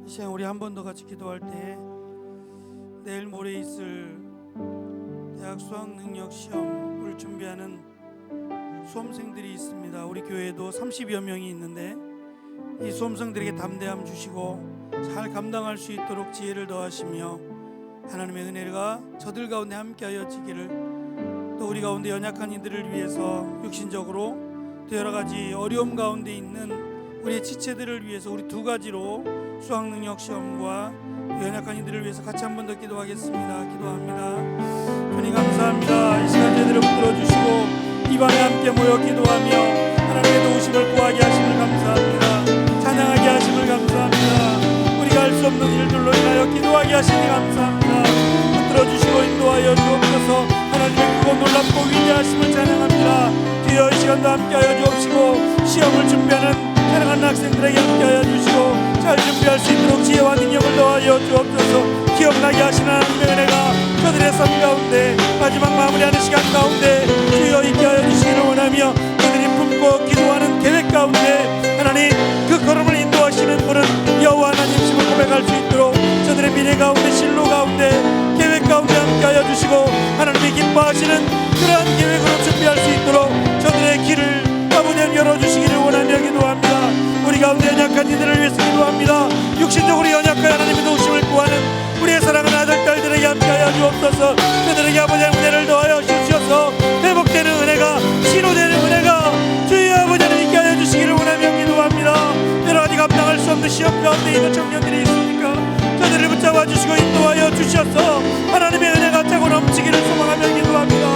이 시간 우리 한 번 더 같이 기도할 때 내일 모레 있을 대학 수학능력 시험을 준비하는 수험생들이 있습니다. 우리 교회에도 30여 명이 있는데 이 수험생들에게 담대함 주시고 잘 감당할 수 있도록 지혜를 더하시며 하나님의 은혜가 저들 가운데 함께하여 지기를, 또 우리 가운데 연약한 이들을 위해서 육신적으로 또 여러 가지 어려움 가운데 있는 우리의 지체들을 위해서 우리 두 가지로 수학능력 시험과 연약한 이들을 위해서 같이 한 번 더 기도하겠습니다. 기도합니다. 주님 감사합니다. 이 시간 제대로 붙들어주시고 이 밤에 함께 모여 기도하며 하나님의 도우심을 구하게 하심을 감사합니다. 찬양하게 하심을 감사합니다. 우리가 할 수 없는 일들로 인하여 기도하게 하시니 감사합니다. 붙들어주시고 인도하여 주옵소서. 하나님의 크고 놀랍고 위대하심을 찬양합니다. 주여 이 시간도 함께하여 주옵시고 시험을 준비하는 사랑하는 학생들에게 함께하여 주시고 잘 준비할 수 있도록 지혜와 능력을 더하여 주옵소서. 기억나게 하시는 하나님의 은혜가 저들의 삶 가운데 마지막 마무리하는 시간 가운데 주여 있게 하여 주시기를 원하며 그들이 품고 기도하는 계획 가운데 하나님 그 걸음을 인도하시는 분은 여호와 하나님이심을 고백할 수 있도록 저들의 미래 가운데 진로 가운데 계획 가운데 함께하여 주시고 하나님이 기뻐하시는 그러한 계획으로 준비할 수 있도록 저들의 길을 아버지 열어주시기를 원하며 기도합니다. 우리 가운데 연약한 이들을 위해서 기도합니다. 육신적으로 연약한 하나님의 도우심을 구하는 우리의 사랑하는 아들 딸들에게 함께하여 주옵소서. 그들에게 아버지의 은혜를 더하여 주시옵소서. 회복되는 은혜가 치료되는 은혜가 주여 아버지 하나님 있게 하여 주시기를 원하며 기도합니다. 여러 가지 감당할 수 없는 시험 가운데 있는 청년들이 있으니까 저들을 붙잡아 주시고 인도하여 주셔서 하나님의 은혜가 차고 넘치기를 소망하며 기도합니다.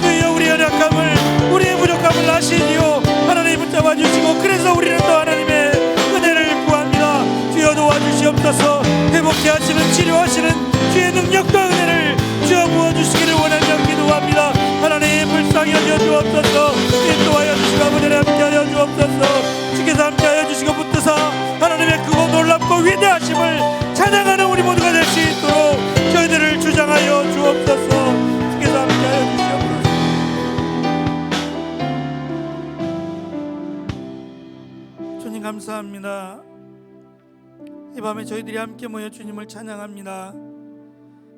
주여 우리 연약함을 우리의 부족함을 아시지요. 하나님 붙잡아 주시고 그래서 우리는 또 하나님의 은혜를 구합니다. 주여 도와주시옵소서. 회복케 하시는 치료하시는 주의 능력과 은혜를 주여 부어주시기를 원하며 기도합니다. 하나님 불쌍히 여겨 주옵소서. 인도하여 주시고 아버지를 함께하여 주옵소서. 주께서 함께하여 주시고 붙드사 하나님의 크고 놀랍고 위대하심을 찬양하는 우리 모두가 될 수 있도록 저희들을 주장하여 주옵소서. 주께서 함께하여 주시옵소서. 감사합니다. 이 밤에 저희들이 함께 모여 주님을 찬양합니다.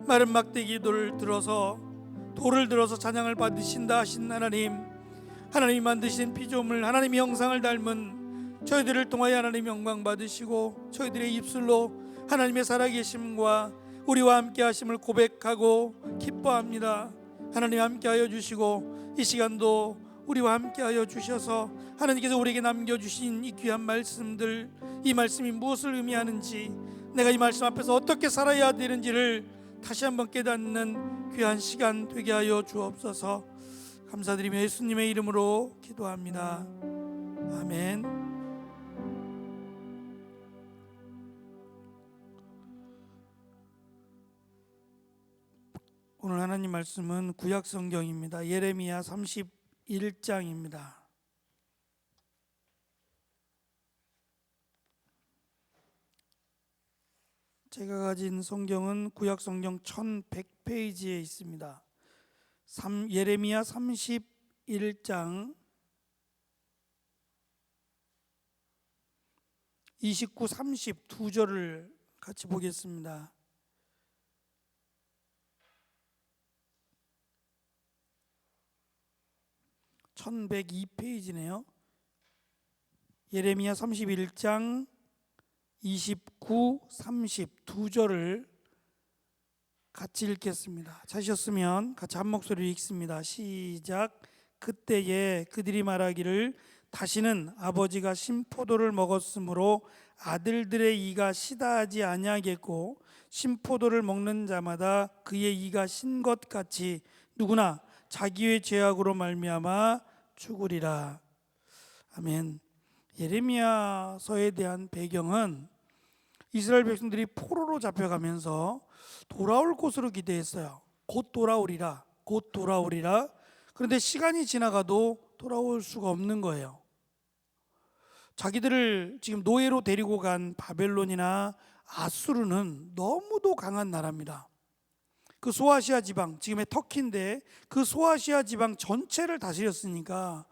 마른 막대기 돌을 들어서 찬양을 받으신다 하신 하나님, 하나님이 만드신 피조물 하나님의 형상을 닮은 저희들을 통하여 하나님 영광 받으시고 저희들의 입술로 하나님의 살아계심과 우리와 함께 하심을 고백하고 기뻐합니다. 하나님 함께하여 주시고 이 시간도 우리와 함께하여 주셔서 하나님께서 우리에게 남겨주신 이 귀한 말씀들, 이 말씀이 무엇을 의미하는지, 내가 이 말씀 앞에서 어떻게 살아야 되는지를 다시 한번 깨닫는 귀한 시간 되게 하여 주옵소서. 감사드리며 예수님의 이름으로 기도합니다. 아멘. 오늘 하나님 말씀은 구약 성경입니다. 예레미야 31장입니다. 제가 가진 성경은 구약 성경 1100페이지에 있습니다. 예레미야 31장 29, 30 두 절을 같이 보겠습니다. (1102페이지네요) 예레미야 31장 29, 30 두 절을 같이 읽겠습니다. 찾으셨으면 같이 한 목소리로 읽습니다. 시작. 그때에 그들이 말하기를 다시는 아버지가 신포도를 먹었으므로 아들들의 이가 시다하지 아니하겠고 신포도를 먹는 자마다 그의 이가 신 것 같이 누구나 자기의 죄악으로 말미암아 죽으리라. 아멘. 예레미야서에 대한 배경은 이스라엘 백성들이 포로로 잡혀가면서 돌아올 곳으로 기대했어요. 곧 돌아오리라, 곧 돌아오리라. 그런데 시간이 지나가도 돌아올 수가 없는 거예요. 자기들을 지금 노예로 데리고 간 바벨론이나 아수르는 너무도 강한 나라입니다. 그 소아시아 지방, 지금의 터키인데 그 소아시아 지방 전체를 다스렸으니까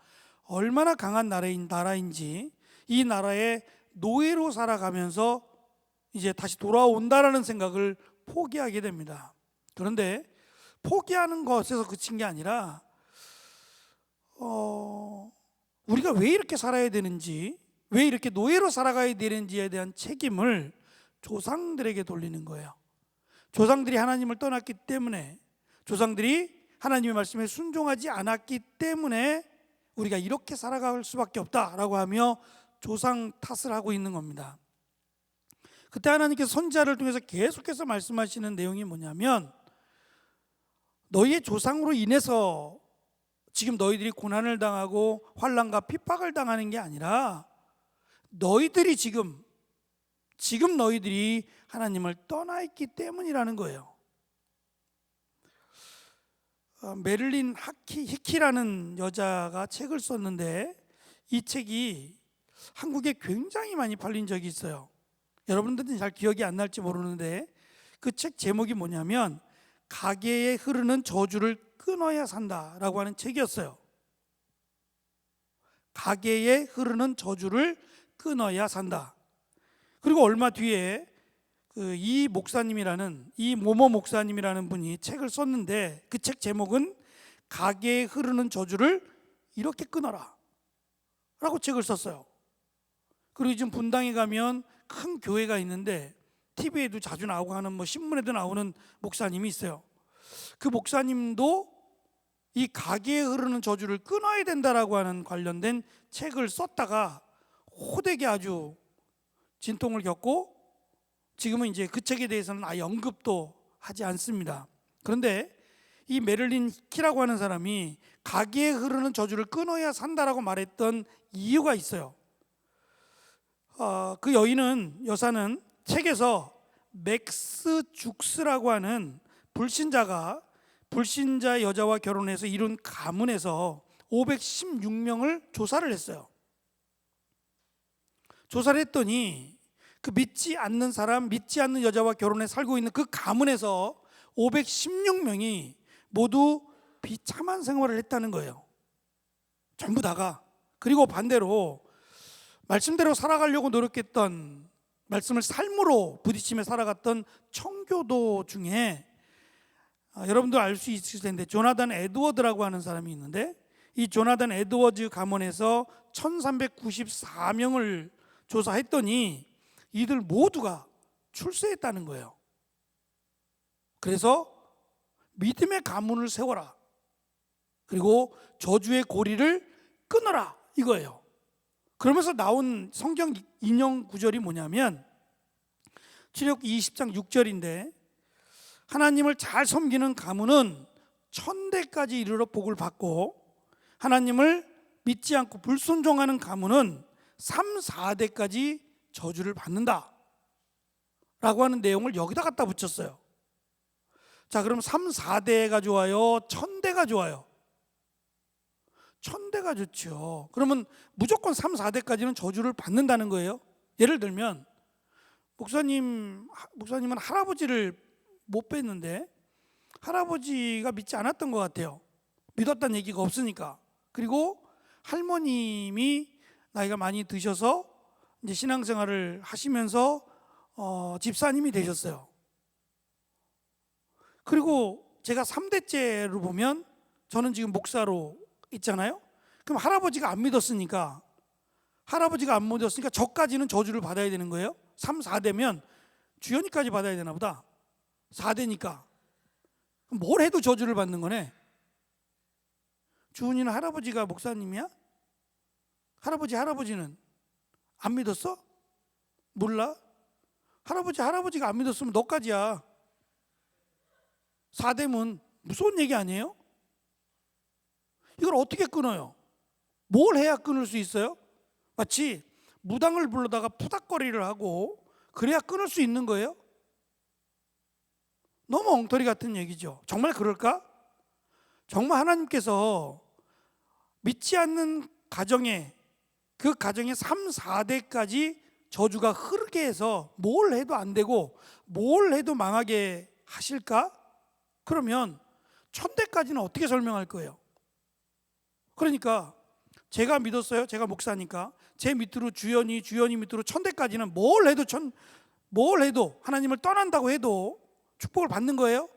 얼마나 강한 나라인지 이 나라에 노예로 살아가면서 이제 다시 돌아온다라는 생각을 포기하게 됩니다. 그런데 포기하는 것에서 그친 게 아니라 우리가 왜 이렇게 살아야 되는지, 왜 이렇게 노예로 살아가야 되는지에 대한 책임을 조상들에게 돌리는 거예요. 조상들이 하나님을 떠났기 때문에, 조상들이 하나님의 말씀에 순종하지 않았기 때문에 우리가 이렇게 살아갈 수밖에 없다라고 하며 조상 탓을 하고 있는 겁니다. 그때 하나님께서 선지자를 통해서 계속해서 말씀하시는 내용이 뭐냐면, 너희의 조상으로 인해서 지금 너희들이 고난을 당하고 환난과 핍박을 당하는 게 아니라 너희들이 지금 너희들이 하나님을 떠나 있기 때문이라는 거예요. 메릴린 히키라는 여자가 책을 썼는데 이 책이 한국에 굉장히 많이 팔린 적이 있어요. 여러분들은 잘 기억이 안 날지 모르는데 그 책 제목이 뭐냐면 가계에 흐르는 저주를 끊어야 산다라고 하는 책이었어요. 가계에 흐르는 저주를 끊어야 산다. 그리고 얼마 뒤에 이 모모 목사님이라는 분이 책을 썼는데 그 책 제목은 가계에 흐르는 저주를 이렇게 끊어라 라고 책을 썼어요. 그리고 지금 분당에 가면 큰 교회가 있는데 TV에도 자주 나오고 하는 신문에도 나오는 목사님이 있어요. 그 목사님도 이 가계에 흐르는 저주를 끊어야 된다라고 하는 관련된 책을 썼다가 호되게 아주 진통을 겪고 지금은 이제 그 책에 대해서는 아예 언급도 하지 않습니다. 그런데 이 메릴린 히키라고 하는 사람이 가계에 흐르는 저주를 끊어야 산다라고 말했던 이유가 있어요. 그 여사는 책에서 맥스 죽스라고 하는 불신자 여자와 결혼해서 이룬 가문에서 516명을 조사를 했어요. 조사를 했더니 그 믿지 않는 여자와 결혼해 살고 있는 그 가문에서 516명이 모두 비참한 생활을 했다는 거예요. 전부 다가. 그리고 반대로 말씀대로 살아가려고 노력했던, 말씀을 삶으로 부딪히며 살아갔던 청교도 중에 여러분도 알 수 있을 텐데 조나단 에드워드라고 하는 사람이 있는데 이 조나단 에드워즈 가문에서 1394명을 조사했더니 이들 모두가 출세했다는 거예요. 그래서 믿음의 가문을 세워라, 그리고 저주의 고리를 끊어라, 이거예요. 그러면서 나온 성경 인용 구절이 뭐냐면 출애굽기 20장 6절인데 하나님을 잘 섬기는 가문은 천대까지 이르러 복을 받고 하나님을 믿지 않고 불순종하는 가문은 3, 4대까지 저주를 받는다 라고 하는 내용을 여기다 갖다 붙였어요. 자, 그럼 3, 4대가 좋아요? 1000대가 좋아요? 1000대가 좋죠. 그러면 무조건 3, 4대까지는 저주를 받는다는 거예요. 예를 들면 목사님은 할아버지를 못 뵀는데 할아버지가 믿지 않았던 것 같아요. 믿었다는 얘기가 없으니까. 그리고 할머님이 나이가 많이 드셔서 이제 신앙생활을 하시면서 집사님이 되셨어요. 그리고 제가 3대째로 보면 저는 지금 목사로 있잖아요. 그럼 할아버지가 안 믿었으니까 저까지는 저주를 받아야 되는 거예요. 3, 4대면 주연이까지 받아야 되나 보다. 4대니까 뭘 해도 저주를 받는 거네. 주은이는 할아버지가 목사님이야? 할아버지는 안 믿었어? 몰라? 할아버지가 안 믿었으면 너까지야. 4대면 무서운 얘기 아니에요? 이걸 어떻게 끊어요? 뭘 해야 끊을 수 있어요? 마치 무당을 불러다가 푸닥거리를 하고 그래야 끊을 수 있는 거예요? 너무 엉터리 같은 얘기죠. 정말 그럴까? 정말 하나님께서 믿지 않는 가정에, 그 가정의 3, 4대까지 저주가 흐르게 해서 뭘 해도 안 되고 뭘 해도 망하게 하실까? 그러면 1000대까지는 어떻게 설명할 거예요? 그러니까 제가 믿었어요. 제가 목사니까 제 밑으로 주연이 밑으로 1000대까지는 뭘 해도 뭘 해도, 하나님을 떠난다고 해도 축복을 받는 거예요?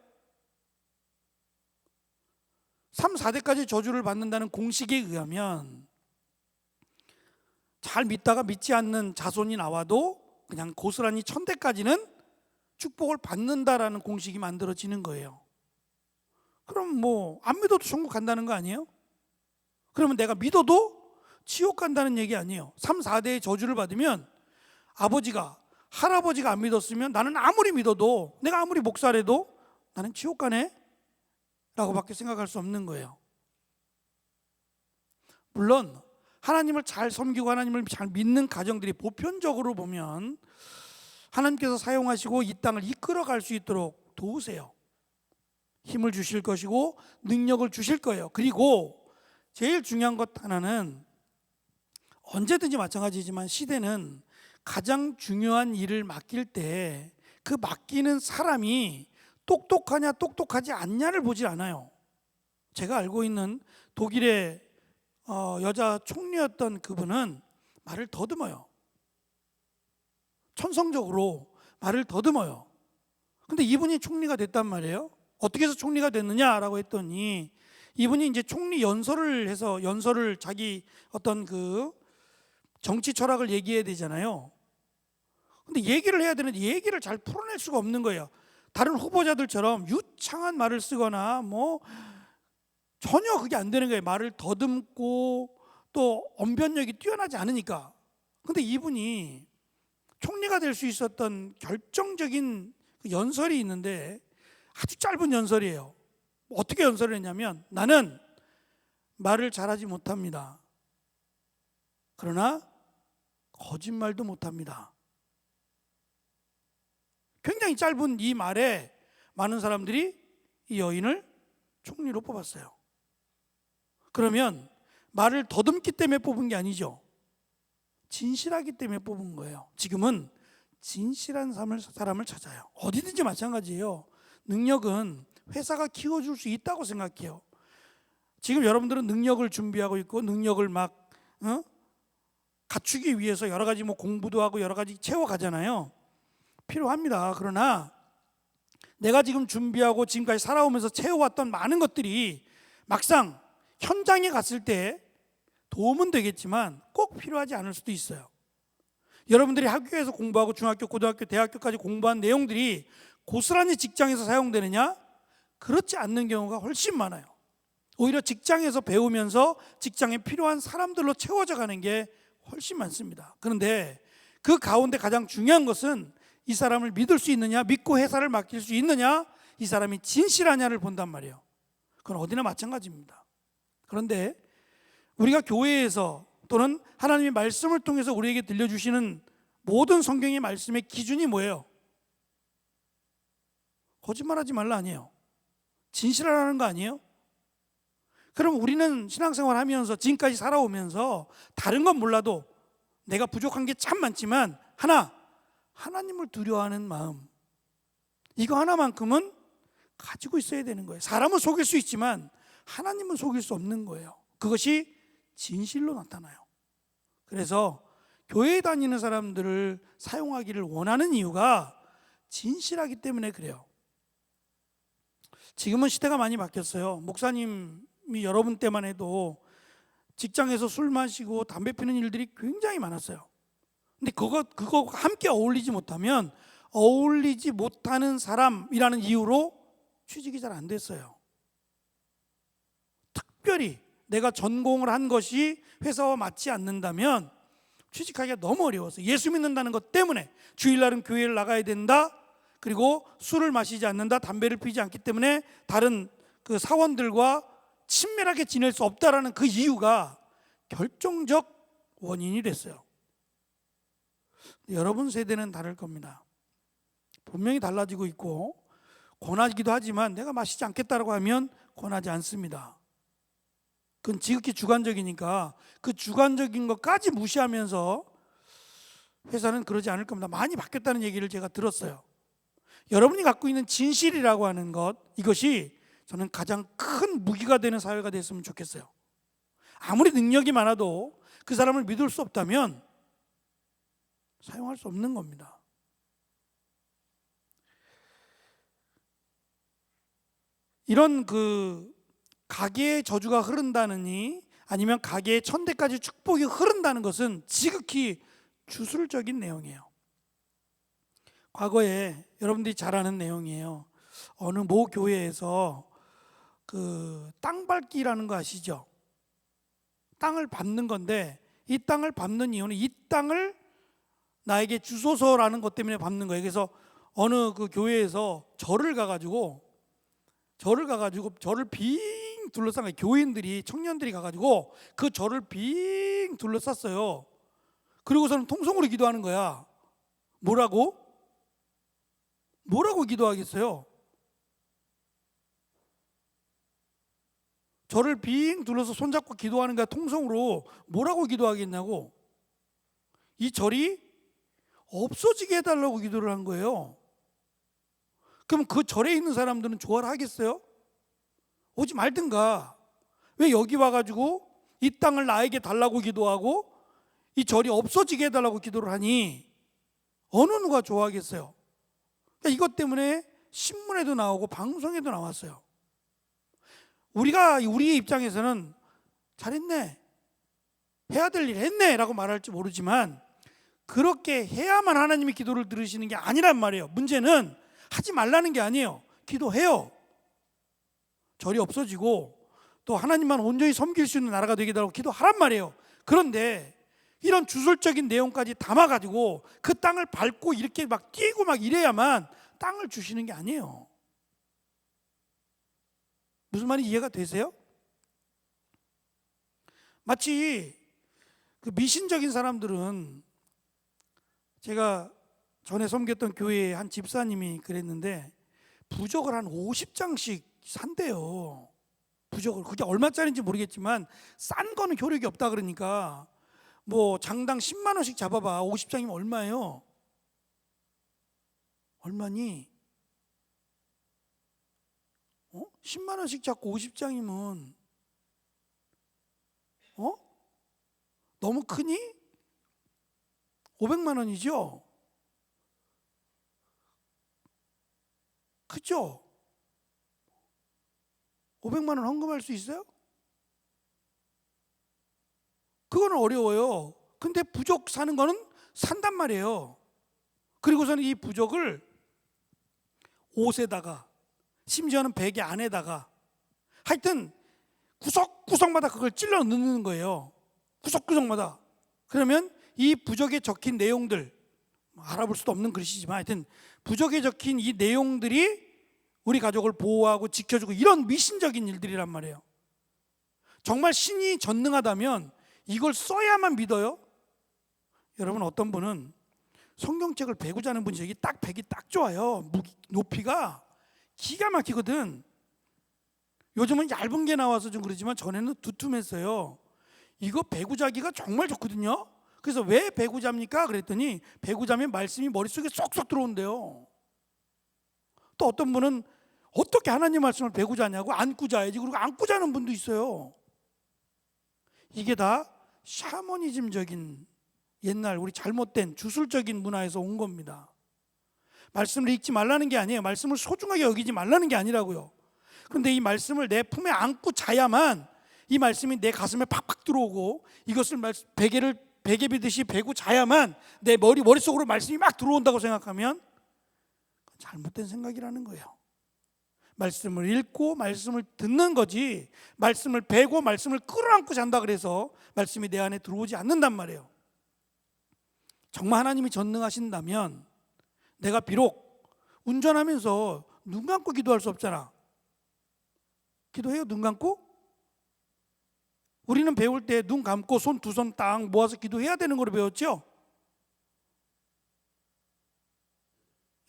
3, 4대까지 저주를 받는다는 공식에 의하면 잘 믿다가 믿지 않는 자손이 나와도 그냥 고스란히 1000대까지는 축복을 받는다라는 공식이 만들어지는 거예요. 그럼 뭐 안 믿어도 천국 간다는 거 아니에요? 그러면 내가 믿어도 지옥 간다는 얘기 아니에요. 3, 4대의 저주를 받으면 아버지가, 할아버지가 안 믿었으면 나는 아무리 믿어도, 내가 아무리 목사래도 나는 지옥 가네? 라고 밖에 생각할 수 없는 거예요. 물론 하나님을 잘 섬기고 하나님을 잘 믿는 가정들이 보편적으로 보면 하나님께서 사용하시고 이 땅을 이끌어갈 수 있도록 도우세요. 힘을 주실 것이고 능력을 주실 거예요. 그리고 제일 중요한 것 하나는, 언제든지 마찬가지지만 시대는 가장 중요한 일을 맡길 때 그 맡기는 사람이 똑똑하냐 똑똑하지 않냐를 보지 않아요. 제가 알고 있는 독일의 여자 총리였던 그분은 말을 더듬어요. 천성적으로 말을 더듬어요. 근데 이분이 총리가 됐단 말이에요. 어떻게 해서 총리가 됐느냐라고 했더니, 이분이 이제 총리 연설을 해서, 연설을 자기 어떤 그 정치 철학을 얘기해야 되잖아요. 근데 얘기를 해야 되는데 얘기를 잘 풀어낼 수가 없는 거예요. 다른 후보자들처럼 유창한 말을 쓰거나 뭐 전혀 그게 안 되는 거예요. 말을 더듬고 또 언변력이 뛰어나지 않으니까. 근데 이분이 총리가 될 수 있었던 결정적인 그 연설이 있는데 아주 짧은 연설이에요. 어떻게 연설을 했냐면, 나는 말을 잘하지 못합니다. 그러나 거짓말도 못합니다. 굉장히 짧은 이 말에 많은 사람들이 이 여인을 총리로 뽑았어요. 그러면 말을 더듬기 때문에 뽑은 게 아니죠. 진실하기 때문에 뽑은 거예요. 지금은 진실한 사람을 찾아요. 어디든지 마찬가지예요. 능력은 회사가 키워줄 수 있다고 생각해요. 지금 여러분들은 능력을 준비하고 있고 능력을 막 갖추기 위해서 여러 가지 뭐 공부도 하고 여러 가지 채워가잖아요. 필요합니다. 그러나 내가 지금 준비하고 지금까지 살아오면서 채워왔던 많은 것들이 막상 현장에 갔을 때 도움은 되겠지만 꼭 필요하지 않을 수도 있어요. 여러분들이 학교에서 공부하고 중학교, 고등학교, 대학교까지 공부한 내용들이 고스란히 직장에서 사용되느냐? 그렇지 않는 경우가 훨씬 많아요. 오히려 직장에서 배우면서 직장에 필요한 사람들로 채워져 가는 게 훨씬 많습니다. 그런데 그 가운데 가장 중요한 것은 이 사람을 믿을 수 있느냐, 믿고 회사를 맡길 수 있느냐, 이 사람이 진실하냐를 본단 말이에요. 그건 어디나 마찬가지입니다. 그런데 우리가 교회에서 또는 하나님의 말씀을 통해서 우리에게 들려주시는 모든 성경의 말씀의 기준이 뭐예요? 거짓말하지 말라 아니에요. 진실하라는 거 아니에요? 그럼 우리는 신앙생활 하면서 지금까지 살아오면서 다른 건 몰라도 내가 부족한 게 참 많지만 하나님을 두려워하는 마음, 이거 하나만큼은 가지고 있어야 되는 거예요. 사람은 속일 수 있지만 하나님은 속일 수 없는 거예요. 그것이 진실로 나타나요. 그래서 교회에 다니는 사람들을 사용하기를 원하는 이유가 진실하기 때문에 그래요. 지금은 시대가 많이 바뀌었어요. 목사님이 여러분 때만 해도 직장에서 술 마시고 담배 피는 일들이 굉장히 많았어요. 근데 그거 함께 어울리지 못하면 어울리지 못하는 사람이라는 이유로 취직이 잘 안 됐어요. 특별히 내가 전공을 한 것이 회사와 맞지 않는다면 취직하기가 너무 어려워서, 예수 믿는다는 것 때문에 주일날은 교회를 나가야 된다, 그리고 술을 마시지 않는다, 담배를 피지 않기 때문에 다른 그 사원들과 친밀하게 지낼 수 없다라는 그 이유가 결정적 원인이 됐어요. 여러분 세대는 다를 겁니다. 분명히 달라지고 있고 권하기도 하지만 내가 마시지 않겠다라고 하면 권하지 않습니다. 그건 지극히 주관적이니까 그 주관적인 것까지 무시하면서 회사는 그러지 않을 겁니다. 많이 바뀌었다는 얘기를 제가 들었어요. 여러분이 갖고 있는 진실이라고 하는 것, 이것이 저는 가장 큰 무기가 되는 사회가 됐으면 좋겠어요. 아무리 능력이 많아도 그 사람을 믿을 수 없다면 사용할 수 없는 겁니다. 이런 가계의 저주가 흐른다느니 아니면 가계의 천대까지 축복이 흐른다는 것은 지극히 주술적인 내용이에요. 과거에 여러분들이 잘 아는 내용이에요. 어느 모 교회에서 땅 밟기라는 거 아시죠? 땅을 밟는 건데, 이 땅을 밟는 이유는 이 땅을 나에게 주소서라는 것 때문에 밟는 거예요. 그래서 어느 교회에서 절을 가가지고 절을 빙 둘러싼 거예요. 교인들이, 청년들이 가가지고 그 절을 빙 둘러쌌어요. 그리고서는 통성으로 기도하는 거야. 뭐라고 기도하겠어요? 절을 빙 둘러서 손잡고 기도하는 거야. 통성으로 뭐라고 기도하겠냐고. 이 절이 없어지게 해달라고 기도를 한 거예요. 그럼 그 절에 있는 사람들은 좋아를 하겠어요? 오지 말든가. 왜 여기 와가지고 이 땅을 나에게 달라고 기도하고 이 절이 없어지게 해달라고 기도를 하니 어느 누가 좋아하겠어요? 그러니까 이것 때문에 신문에도 나오고 방송에도 나왔어요. 우리의 입장에서는 잘했네, 해야 될 일 했네 라고 말할지 모르지만 그렇게 해야만 하나님이 기도를 들으시는 게 아니란 말이에요. 문제는 하지 말라는 게 아니에요. 기도해요. 절이 없어지고 또 하나님만 온전히 섬길 수 있는 나라가 되게 달라고 기도하란 말이에요. 그런데 이런 주술적인 내용까지 담아가지고 그 땅을 밟고 이렇게 막 뛰고 막 이래야만 땅을 주시는 게 아니에요. 무슨 말인지 이해가 되세요? 마치 미신적인 사람들은, 제가 전에 섬겼던 교회의 한 집사님이 그랬는데 부적을 한 50장씩 산대요. 부적을. 그게 얼마짜리인지 모르겠지만 싼 거는 효력이 없다 그러니까 뭐 장당 10만 원씩 잡아봐. 50장이면 얼마예요? 얼마니? 10만 원씩 잡고 50장이면 너무 크니? 500만 원이죠? 그죠? 500만 원 헌금할 수 있어요? 그거는 어려워요. 근데 부적 사는 거는 산단 말이에요. 그리고서는 이 부적을 옷에다가, 심지어는 베개 안에다가, 하여튼 구석구석마다 그걸 찔러 넣는 거예요. 구석구석마다. 그러면 이 부적에 적힌 내용들, 알아볼 수도 없는 글씨지만 하여튼 부적에 적힌 이 내용들이 우리 가족을 보호하고 지켜주고 이런 미신적인 일들이란 말이에요. 정말 신이 전능하다면 이걸 써야만 믿어요? 여러분, 어떤 분은 성경책을 베고 자는 분이 여기 딱 베기 딱 좋아요. 높이가 기가 막히거든. 요즘은 얇은 게 나와서 좀 그러지만 전에는 두툼했어요. 이거 베고 자기가 정말 좋거든요. 그래서 왜 베고 잡니까? 그랬더니 베고 자면 말씀이 머릿속에 쏙쏙 들어온대요. 또 어떤 분은 어떻게 하나님 말씀을 베고 자냐고, 안고 자야지. 그리고 안고 자는 분도 있어요. 이게 다 샤머니즘적인, 옛날 우리 잘못된 주술적인 문화에서 온 겁니다. 말씀을 읽지 말라는 게 아니에요. 말씀을 소중하게 여기지 말라는 게 아니라고요. 그런데 이 말씀을 내 품에 안고 자야만 이 말씀이 내 가슴에 팍팍 들어오고, 이것을 베개 비듯이 베고 자야만 내 머릿속으로 말씀이 막 들어온다고 생각하면 잘못된 생각이라는 거예요. 말씀을 읽고 말씀을 듣는 거지, 말씀을 베고 말씀을 끌어안고 잔다 그래서 말씀이 내 안에 들어오지 않는단 말이에요. 정말 하나님이 전능하신다면 내가 비록 운전하면서 눈 감고 기도할 수 없잖아. 기도해요, 눈 감고? 우리는 배울 때 눈 감고 손 두 손 딱 모아서 기도해야 되는 걸 배웠죠?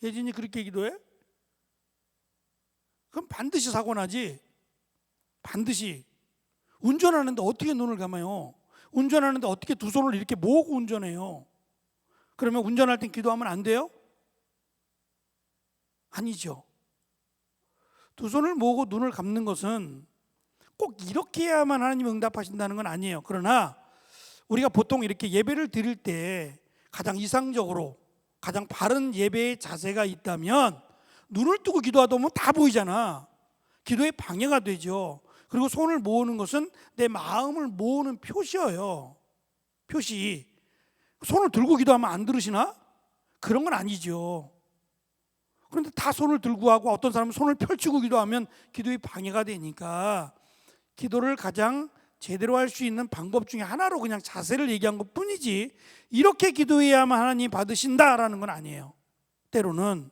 예진이 그렇게 기도해? 그럼 반드시 사고 나지. 반드시. 운전하는데 어떻게 눈을 감아요? 운전하는데 어떻게 두 손을 이렇게 모으고 운전해요? 그러면 운전할 땐 기도하면 안 돼요? 아니죠. 두 손을 모으고 눈을 감는 것은 꼭 이렇게 해야만 하나님이 응답하신다는 건 아니에요. 그러나 우리가 보통 이렇게 예배를 드릴 때 가장 이상적으로 가장 바른 예배의 자세가 있다면 눈을 뜨고 기도하다 보면 다 보이잖아. 기도에 방해가 되죠. 그리고 손을 모으는 것은 내 마음을 모으는 표시예요. 표시. 손을 들고 기도하면 안 들으시나? 그런 건 아니죠. 그런데 다 손을 들고 하고 어떤 사람은 손을 펼치고 기도하면 기도에 방해가 되니까 기도를 가장 제대로 할 수 있는 방법 중에 하나로 그냥 자세를 얘기한 것 뿐이지 이렇게 기도해야만 하나님 받으신다라는 건 아니에요. 때로는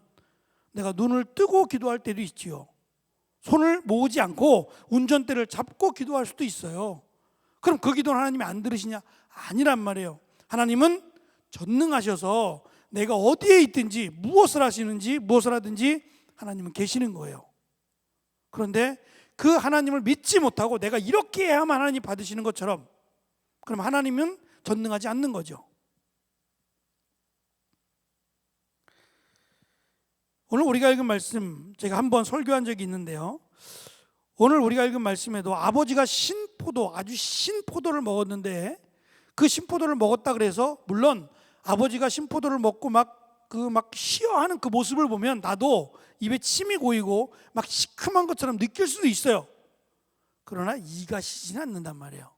내가 눈을 뜨고 기도할 때도 있지요. 손을 모으지 않고 운전대를 잡고 기도할 수도 있어요. 그럼 그 기도는 하나님이 안 들으시냐? 아니란 말이에요. 하나님은 전능하셔서 내가 어디에 있든지 무엇을 하시는지 무엇을 하든지 하나님은 계시는 거예요. 그런데 그 하나님을 믿지 못하고 내가 이렇게 해야만 하나님 받으시는 것처럼 그럼 하나님은 전능하지 않는 거죠. 오늘 우리가 읽은 말씀 제가 한번 설교한 적이 있는데요. 오늘 우리가 읽은 말씀에도 아버지가 신포도 아주 신포도를 먹었는데 그 신포도를 먹었다 그래서 물론 아버지가 신포도를 먹고 막 쉬어하는 그 모습을 보면 나도 입에 침이 고이고 막 시큼한 것처럼 느낄 수도 있어요. 그러나 이가 시지는 않는단 말이에요.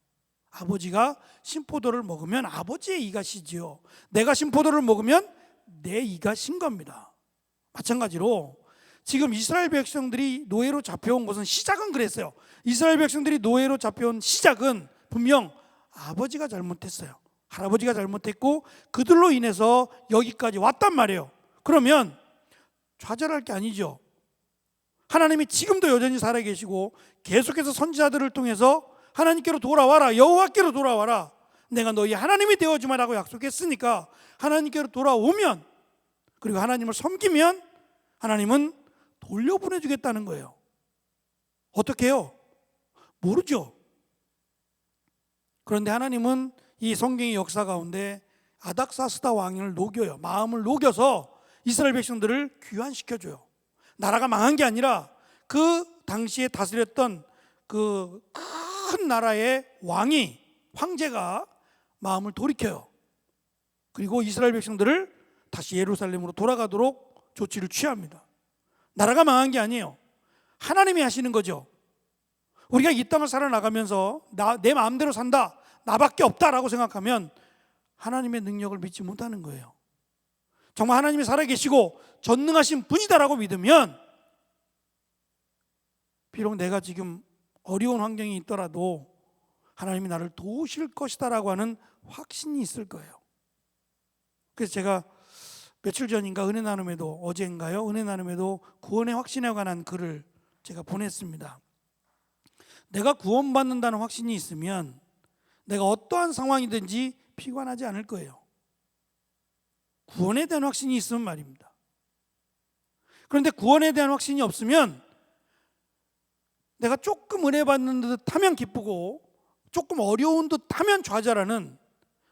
아버지가 신포도를 먹으면 아버지의 이가 시지요. 내가 신포도를 먹으면 내 이가 신 겁니다. 마찬가지로 지금 이스라엘 백성들이 노예로 잡혀온 것은 시작은 그랬어요. 이스라엘 백성들이 노예로 잡혀온 시작은 분명 아버지가 잘못했어요. 할아버지가 잘못했고 그들로 인해서 여기까지 왔단 말이에요. 그러면 좌절할 게 아니죠. 하나님이 지금도 여전히 살아계시고 계속해서 선지자들을 통해서 하나님께로 돌아와라, 여호와께로 돌아와라, 내가 너희 하나님이 되어주마라고 약속했으니까 하나님께로 돌아오면 그리고 하나님을 섬기면 하나님은 돌려보내주겠다는 거예요. 어떻게 해요? 모르죠. 그런데 하나님은 이 성경의 역사 가운데 아닥사스다 왕을 녹여요. 마음을 녹여서 이스라엘 백성들을 귀환시켜줘요. 나라가 망한 게 아니라 그 당시에 다스렸던 그 큰 나라의 왕이, 황제가 마음을 돌이켜요. 그리고 이스라엘 백성들을 다시 예루살렘으로 돌아가도록 조치를 취합니다. 나라가 망한 게 아니에요. 하나님이 하시는 거죠. 우리가 이 땅을 살아나가면서 내 마음대로 산다, 나밖에 없다라고 생각하면 하나님의 능력을 믿지 못하는 거예요. 정말 하나님이 살아계시고 전능하신 분이다라고 믿으면 비록 내가 지금 어려운 환경이 있더라도 하나님이 나를 도우실 것이다라고 하는 확신이 있을 거예요. 그래서 제가 며칠 전인가 은혜 나눔에도, 어제인가요? 은혜 나눔에도 구원의 확신에 관한 글을 제가 보냈습니다. 내가 구원받는다는 확신이 있으면 내가 어떠한 상황이든지 피관하지 않을 거예요. 구원에 대한 확신이 있으면 말입니다. 그런데 구원에 대한 확신이 없으면 내가 조금 은혜 받는 듯 하면 기쁘고 조금 어려운 듯 하면 좌절하는,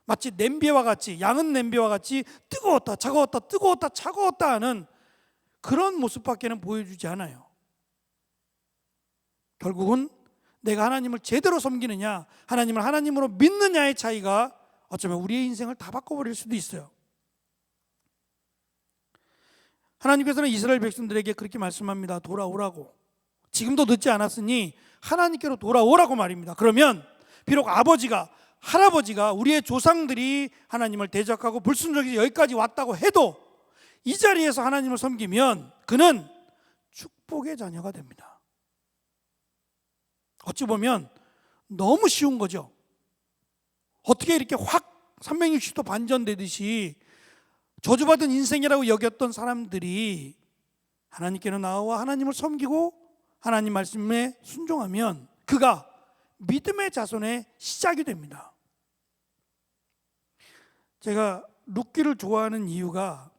마치 냄비와 같이, 양은 냄비와 같이 뜨거웠다 차가웠다 뜨거웠다 차가웠다 하는 그런 모습밖에는 보여주지 않아요. 결국은 내가 하나님을 제대로 섬기느냐, 하나님을 하나님으로 믿느냐의 차이가 어쩌면 우리의 인생을 다 바꿔버릴 수도 있어요. 하나님께서는 이스라엘 백성들에게 그렇게 말씀합니다. 돌아오라고. 지금도 늦지 않았으니 하나님께로 돌아오라고 말입니다. 그러면 비록 아버지가, 할아버지가, 우리의 조상들이 하나님을 대적하고 불순종해서 여기까지 왔다고 해도 이 자리에서 하나님을 섬기면 그는 축복의 자녀가 됩니다. 어찌 보면 너무 쉬운 거죠. 어떻게 이렇게 확 360도 반전되듯이 저주받은 인생이라고 여겼던 사람들이 하나님께로 나와 하나님을 섬기고 하나님 말씀에 순종하면 그가 믿음의 자손의 시작이 됩니다. 제가 룻기를 좋아하는 이유가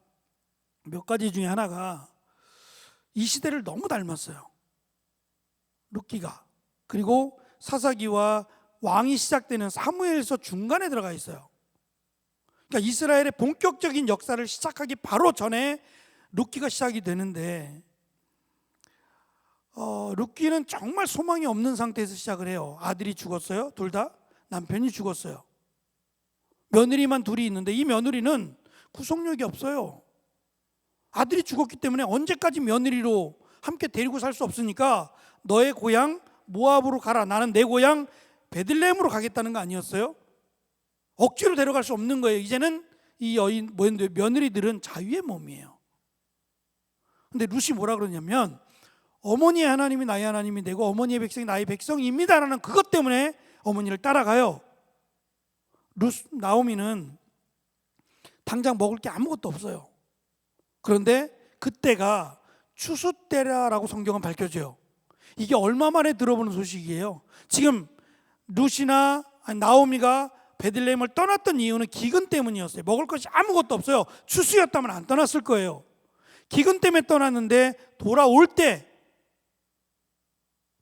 몇 가지 중에 하나가 이 시대를 너무 닮았어요. 룻기가. 그리고 사사기와 왕이 시작되는 사무엘서 중간에 들어가 있어요. 그러니까 이스라엘의 본격적인 역사를 시작하기 바로 전에 룻기가 시작이 되는데 룻기는 정말 소망이 없는 상태에서 시작을 해요. 아들이 죽었어요. 둘 다. 남편이 죽었어요. 며느리만 둘이 있는데 이 며느리는 구속력이 없어요. 아들이 죽었기 때문에 언제까지 며느리로 함께 데리고 살 수 없으니까 너의 고향 모압으로 가라. 나는 내 고향 베들레헴으로 가겠다는 거 아니었어요? 억지로 데려갈 수 없는 거예요. 이제는 이 여인 며느리들은 자유의 몸이에요. 근데 룻이 뭐라 그러냐면 어머니의 하나님이 나의 하나님이 되고 어머니의 백성이 나의 백성입니다라는 그것 때문에 어머니를 따라가요. 나오미는 당장 먹을 게 아무것도 없어요. 그런데 그때가 추수 때라라고 성경은 밝혀줘요. 이게 얼마 만에 들어보는 소식이에요. 지금 룻이나 나오미가 베들레헴을 떠났던 이유는 기근 때문이었어요. 먹을 것이 아무것도 없어요. 추수였다면 안 떠났을 거예요. 기근 때문에 떠났는데 돌아올 때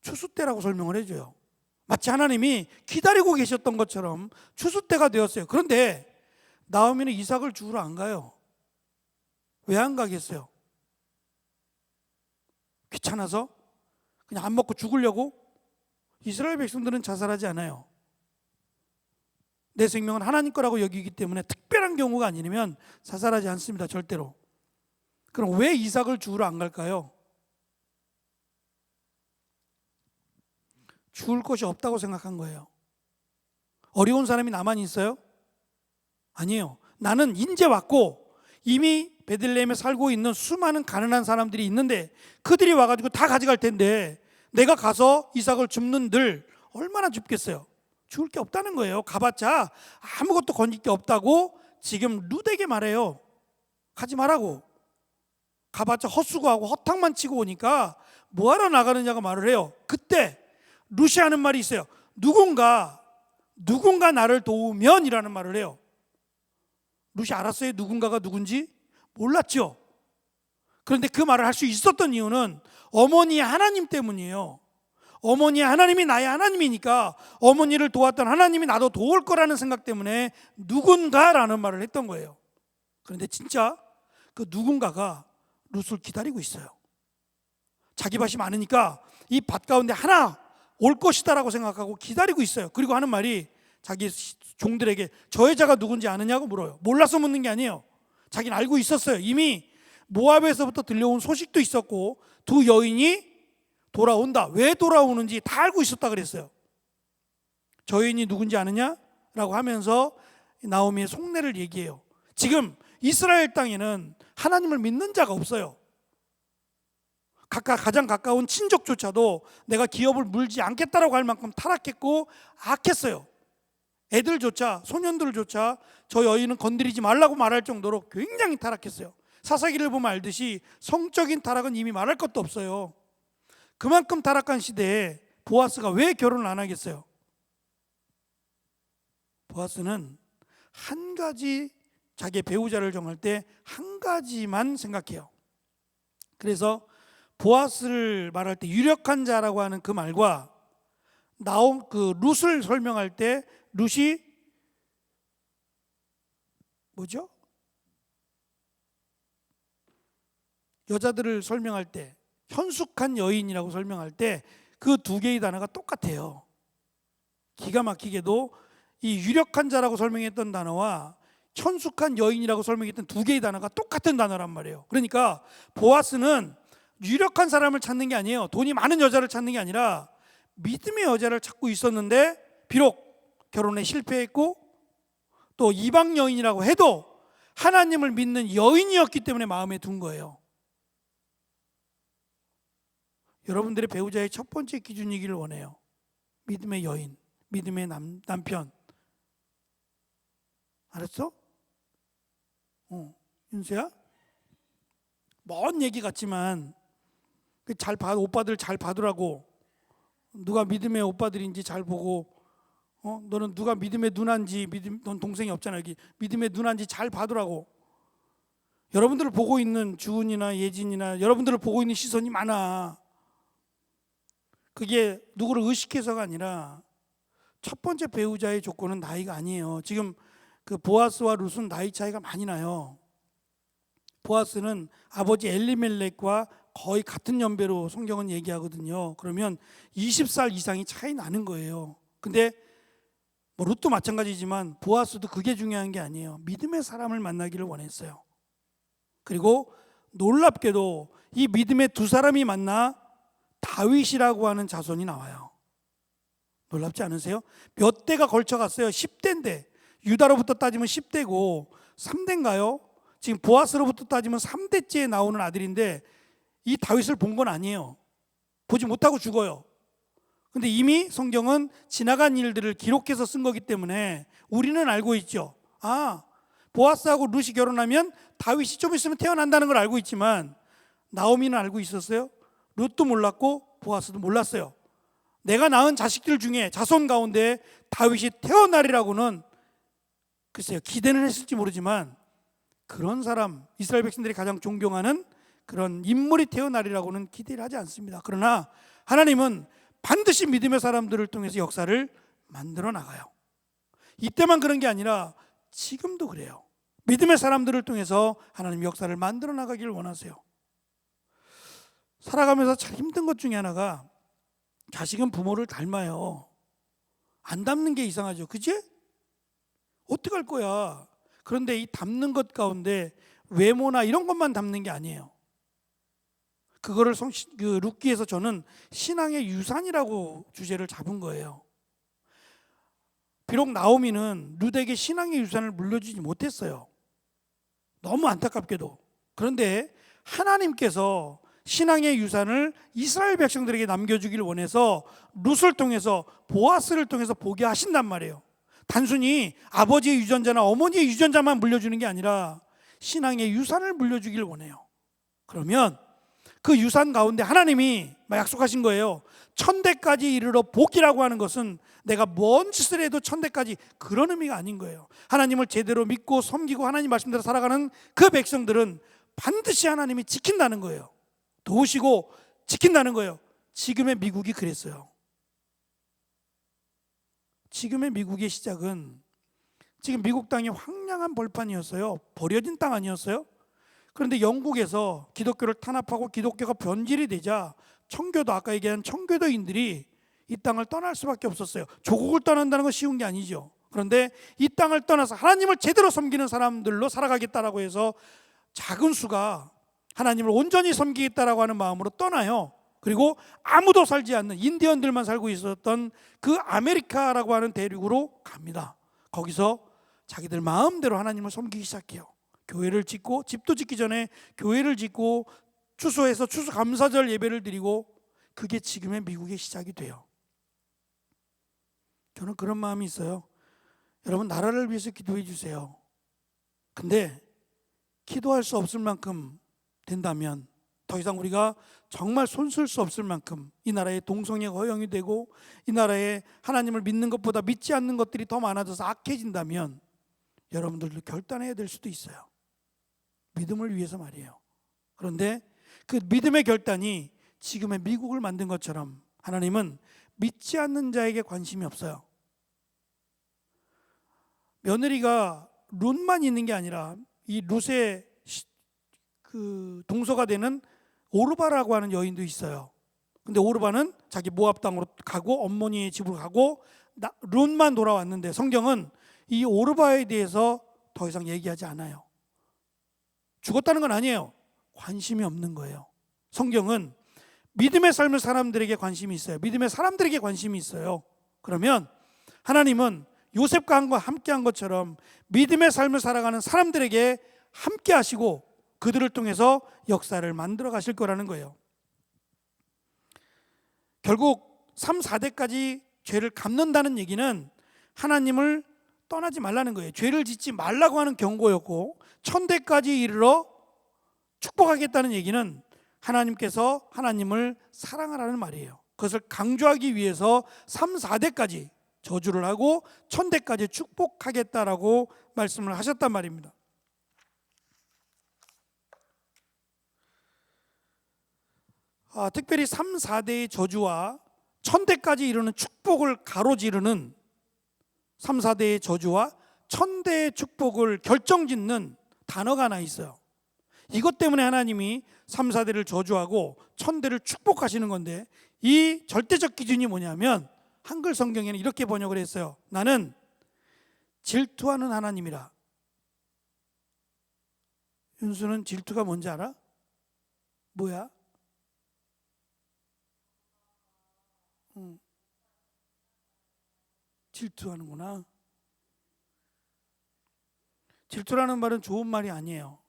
추수 때라고 설명을 해줘요. 마치 하나님이 기다리고 계셨던 것처럼 추수 때가 되었어요. 그런데 나오미는 이삭을 주우러 안 가요. 왜 안 가겠어요? 귀찮아서? 그냥 안 먹고 죽으려고? 이스라엘 백성들은 자살하지 않아요. 내 생명은 하나님 거라고 여기기 때문에 특별한 경우가 아니면 자살하지 않습니다. 절대로. 그럼 왜 이삭을 주우러 안 갈까요? 죽을 것이 없다고 생각한 거예요. 어려운 사람이 나만 있어요? 아니에요. 나는 인제 왔고 이미 베들레헴에 살고 있는 수많은 가난한 사람들이 있는데 그들이 와가지고 다 가져갈 텐데 내가 가서 이삭을 줍는들 얼마나 줍겠어요? 죽을 게 없다는 거예요. 가봤자 아무것도 건질 게 없다고 지금 룻에게 말해요. 가지 말라고. 가봤자 헛수고하고 허탕만 치고 오니까 뭐하러 나가느냐고 말을 해요. 그때 룻이 하는 말이 있어요. 누군가 나를 도우면 이라는 말을 해요. 룻이 알았어요. 누군가가 누군지? 몰랐죠. 그런데 그 말을 할 수 있었던 이유는 어머니의 하나님 때문이에요. 어머니의 하나님이 나의 하나님이니까 어머니를 도왔던 하나님이 나도 도울 거라는 생각 때문에 누군가라는 말을 했던 거예요. 그런데 진짜 그 누군가가 룻을 기다리고 있어요. 자기 밭이 많으니까 이 밭 가운데 하나 올 것이다라고 생각하고 기다리고 있어요. 그리고 하는 말이 자기 종들에게 저 여자가 누군지 아느냐고 물어요. 몰라서 묻는 게 아니에요. 자기는 알고 있었어요. 이미 모압에서부터 들려온 소식도 있었고 두 여인이 돌아온다. 왜 돌아오는지 다 알고 있었다 그랬어요. 저 여인이 누군지 아느냐? 라고 하면서 나오미의 속내를 얘기해요. 지금 이스라엘 땅에는 하나님을 믿는 자가 없어요. 가장 가까운 친족조차도 내가 기업을 물지 않겠다라고 할 만큼 타락했고 악했어요. 애들조차 소년들조차 저 여인은 건드리지 말라고 말할 정도로 굉장히 타락했어요. 사사기를 보면 알듯이 성적인 타락은 이미 말할 것도 없어요. 그만큼 타락한 시대에 보아스가 왜 결혼을 안 하겠어요? 보아스는 한 가지 자기의 배우자를 정할 때 한 가지만 생각해요. 그래서 보아스를 말할 때 유력한 자라고 하는 그 말과 나온 그 룻을 설명할 때 룻이 뭐죠? 여자들을 설명할 때 현숙한 여인이라고 설명할 때 그 두 개의 단어가 똑같아요. 기가 막히게도 이 유력한 자라고 설명했던 단어와 현숙한 여인이라고 설명했던 두 개의 단어가 똑같은 단어란 말이에요. 그러니까 보아스는 유력한 사람을 찾는 게 아니에요. 돈이 많은 여자를 찾는 게 아니라 믿음의 여자를 찾고 있었는데 비록 결혼에 실패했고 또 이방 여인이라고 해도 하나님을 믿는 여인이었기 때문에 마음에 둔 거예요. 여러분들의 배우자의 첫 번째 기준이기를 원해요. 믿음의 여인, 믿음의 남편. 알았어? 윤수야? 먼 얘기 같지만 오빠들 잘 봐두라고. 누가 믿음의 오빠들인지 잘 보고, 너는 누가 믿음의 누나인지, 넌 동생이 없잖아 여기. 믿음의 누나인지 잘 봐두라고. 여러분들을 보고 있는 주은이나 예진이나 여러분들을 보고 있는 시선이 많아. 그게 누구를 의식해서가 아니라 첫 번째 배우자의 조건은 나이가 아니에요. 지금 그 보아스와 룻은 나이 차이가 많이 나요. 보아스는 아버지 엘리멜렉과 거의 같은 연배로 성경은 얘기하거든요. 그러면 20살 이상이 차이 나는 거예요. 근데 뭐 룻도 마찬가지지만 보아스도 그게 중요한 게 아니에요. 믿음의 사람을 만나기를 원했어요. 그리고 놀랍게도 이 믿음의 두 사람이 만나 다윗이라고 하는 자손이 나와요. 놀랍지 않으세요? 몇 대가 걸쳐갔어요. 10대인데 유다로부터 따지면 10대고 3대인가요? 지금 보아스로부터 따지면 3대째에 나오는 아들인데 이 다윗을 본 건 아니에요. 보지 못하고 죽어요. 근데 이미 성경은 지나간 일들을 기록해서 쓴 거기 때문에 우리는 알고 있죠. 보아스하고 룻이 결혼하면 다윗이 좀 있으면 태어난다는 걸 알고 있지만 나오미는 알고 있었어요? 룻도 몰랐고 보아스도 몰랐어요. 내가 낳은 자식들 중에 자손 가운데 다윗이 태어나리라고는 글쎄요, 기대는 했을지 모르지만 그런 사람, 이스라엘 백성들이 가장 존경하는 그런 인물이 태어나리라고는 기대를 하지 않습니다. 그러나 하나님은 반드시 믿음의 사람들을 통해서 역사를 만들어 나가요. 이때만 그런 게 아니라 지금도 그래요. 믿음의 사람들을 통해서 하나님 역사를 만들어 나가기를 원하세요. 살아가면서 참 힘든 것 중에 하나가 자식은 부모를 닮아요. 안 닮는 게 이상하죠. 그치? 어떡할 거야. 그런데 이 닮는 것 가운데 외모나 이런 것만 닮는 게 아니에요. 그거를 룻기에서 저는 신앙의 유산이라고 주제를 잡은 거예요. 비록 나오미는 룻에게 신앙의 유산을 물려주지 못했어요. 너무 안타깝게도. 그런데 하나님께서 신앙의 유산을 이스라엘 백성들에게 남겨주기를 원해서 룻을 통해서 보아스를 통해서 보게 하신단 말이에요. 단순히 아버지의 유전자나 어머니의 유전자만 물려주는 게 아니라 신앙의 유산을 물려주기를 원해요. 그러면 그 유산 가운데 하나님이 약속하신 거예요. 천대까지 이르러 복이라고 하는 것은 내가 뭔 짓을 해도 천대까지, 그런 의미가 아닌 거예요. 하나님을 제대로 믿고 섬기고 하나님 말씀대로 살아가는 그 백성들은 반드시 하나님이 지킨다는 거예요. 도우시고 지킨다는 거예요. 지금의 미국이 그랬어요. 지금의 미국의 시작은, 지금 미국 땅이 황량한 벌판이었어요. 버려진 땅 아니었어요? 그런데 영국에서 기독교를 탄압하고 기독교가 변질이 되자 청교도, 아까 얘기한 청교도인들이 이 땅을 떠날 수밖에 없었어요. 조국을 떠난다는 건 쉬운 게 아니죠. 그런데 이 땅을 떠나서 하나님을 제대로 섬기는 사람들로 살아가겠다라고 해서 작은 수가 하나님을 온전히 섬기겠다라고 하는 마음으로 떠나요. 그리고 아무도 살지 않는 인디언들만 살고 있었던 그 아메리카라고 하는 대륙으로 갑니다. 거기서 자기들 마음대로 하나님을 섬기기 시작해요. 교회를 짓고, 집도 짓기 전에 교회를 짓고 추수해서 추수감사절 예배를 드리고, 그게 지금의 미국의 시작이 돼요. 저는 그런 마음이 있어요. 여러분, 나라를 위해서 기도해 주세요. 근데 기도할 수 없을 만큼 된다면, 더 이상 우리가 정말 손쓸 수 없을 만큼 이 나라에 동성애가 허용이 되고 이 나라에 하나님을 믿는 것보다 믿지 않는 것들이 더 많아져서 악해진다면 여러분들도 결단해야 될 수도 있어요. 믿음을 위해서 말이에요. 그런데 그 믿음의 결단이 지금의 미국을 만든 것처럼 하나님은 믿지 않는 자에게 관심이 없어요. 며느리가 룻만 있는 게 아니라 이 룻의 그 동서가 되는 오르바라고 하는 여인도 있어요. 근데 오르바는 자기 모압 땅으로 가고 어머니의 집으로 가고 룻만 돌아왔는데 성경은 이 오르바에 대해서 더 이상 얘기하지 않아요. 죽었다는 건 아니에요. 관심이 없는 거예요. 성경은 믿음의 삶을 사람들에게 관심이 있어요. 믿음의 사람들에게 관심이 있어요. 그러면 하나님은 요셉과 함께 한 것처럼 믿음의 삶을 살아가는 사람들에게 함께 하시고 그들을 통해서 역사를 만들어 가실 거라는 거예요. 결국 3, 4대까지 죄를 갚는다는 얘기는 하나님을 떠나지 말라는 거예요. 죄를 짓지 말라고 하는 경고였고, 1000대까지 이르러 축복하겠다는 얘기는 하나님께서 하나님을 사랑하라는 말이에요. 그것을 강조하기 위해서 3, 4대까지 저주를 하고 1000대까지 축복하겠다라고 말씀을 하셨단 말입니다. 특별히 3, 4대의 저주와 1000대까지 이르는 축복을 가로지르는 3, 4대의 저주와 1000대의 축복을 결정짓는 단어가 하나 있어요. 이것 때문에 하나님이 3, 4대를 저주하고 1000대를 축복하시는 건데, 이 절대적 기준이 뭐냐면 한글 성경에는 이렇게 번역을 했어요. 나는 질투하는 하나님이라. 윤수는 질투가 뭔지 알아? 뭐야? 질투하는구나. 질투라는 말은 좋은 말이 아니에요.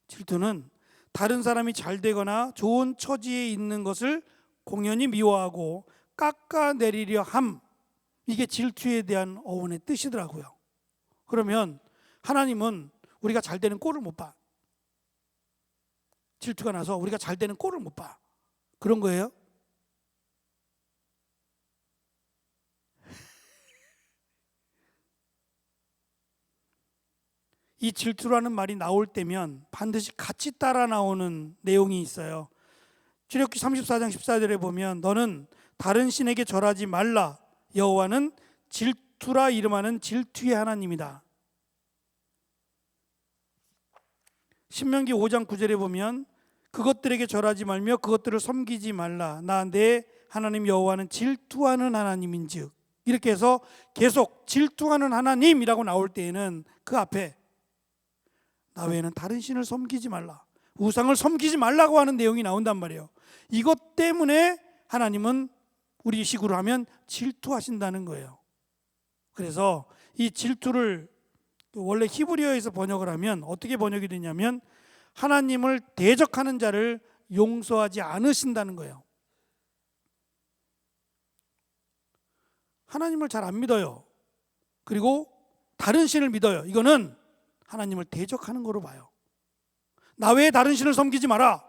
질투는 다른 사람이 잘 되거나 좋은 처지에 있는 것을 공연히 미워하고 깎아내리려 함, 이게 질투에 대한 어원의 뜻이더라고요. 그러면 하나님은 우리가 잘 되는 꼴을 못 봐. 질투가 나서 우리가 잘 되는 꼴을 못 봐. 그런 거예요? 이 질투라는 말이 나올 때면 반드시 같이 따라 나오는 내용이 있어요. 출애굽기 34장 14절에 보면 너는 다른 신에게 절하지 말라. 여호와는 질투라 이름하는 질투의 하나님이다. 신명기 5장 9절에 보면 그것들에게 절하지 말며 그것들을 섬기지 말라. 나 내 하나님 여호와는 질투하는 하나님인즉. 이렇게 해서 계속 질투하는 하나님이라고 나올 때에는 그 앞에 나 외에는 다른 신을 섬기지 말라, 우상을 섬기지 말라고 하는 내용이 나온단 말이에요. 이것 때문에 하나님은 우리 식으로 하면 질투하신다는 거예요. 그래서 이 질투를 원래 히브리어에서 번역을 하면 어떻게 번역이 되냐면 하나님을 대적하는 자를 용서하지 않으신다는 거예요. 하나님을 잘 안 믿어요. 그리고 다른 신을 믿어요. 이거는 하나님을 대적하는 거로 봐요. 나 외에 다른 신을 섬기지 마라.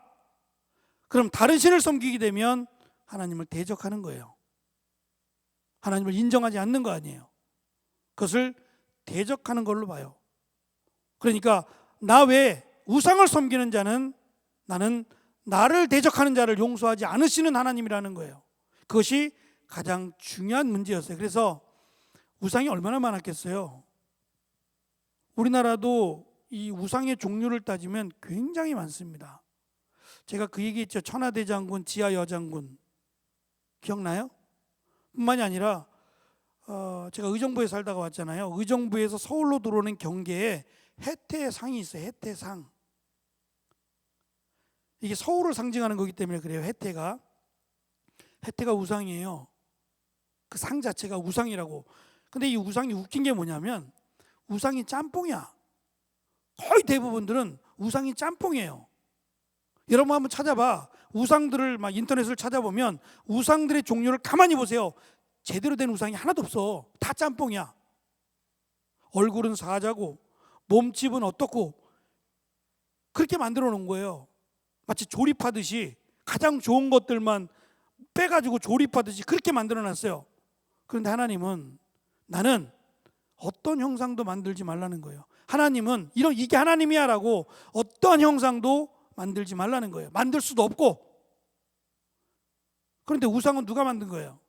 그럼 다른 신을 섬기게 되면 하나님을 대적하는 거예요. 하나님을 인정하지 않는 거 아니에요. 그것을 대적하는 걸로 봐요. 그러니까 나 외에 우상을 섬기는 자는 나는 나를 대적하는 자를 용서하지 않으시는 하나님이라는 거예요. 그것이 가장 중요한 문제였어요. 그래서 우상이 얼마나 많았겠어요. 우리나라도 이 우상의 종류를 따지면 굉장히 많습니다. 제가 그 얘기했죠. 천하대장군, 지하여장군 기억나요? 뿐만이 아니라 제가 의정부에 살다가 왔잖아요. 의정부에서 서울로 들어오는 경계에 해태상이 있어요. 해태상. 이게 서울을 상징하는 거기 때문에 그래요. 해태가 우상이에요. 그 상 자체가 우상이라고. 근데 이 우상이 웃긴 게 뭐냐면 우상이 짬뽕이야. 거의 대부분들은 우상이 짬뽕이에요. 여러분 한번 찾아봐. 우상들을 막 인터넷을 찾아보면 우상들의 종류를 가만히 보세요. 제대로 된 우상이 하나도 없어. 다 짬뽕이야. 얼굴은 사자고 몸집은 어떻고 그렇게 만들어 놓은 거예요. 마치 조립하듯이 가장 좋은 것들만 빼가지고 조립하듯이 그렇게 만들어 놨어요. 그런데 하나님은 나는 어떤 형상도 만들지 말라는 거예요. 하나님은 이게 하나님이야 라고 어떤 형상도 만들지 말라는 거예요. 만들 수도 없고. 그런데 우상은 누가 만든 거예요?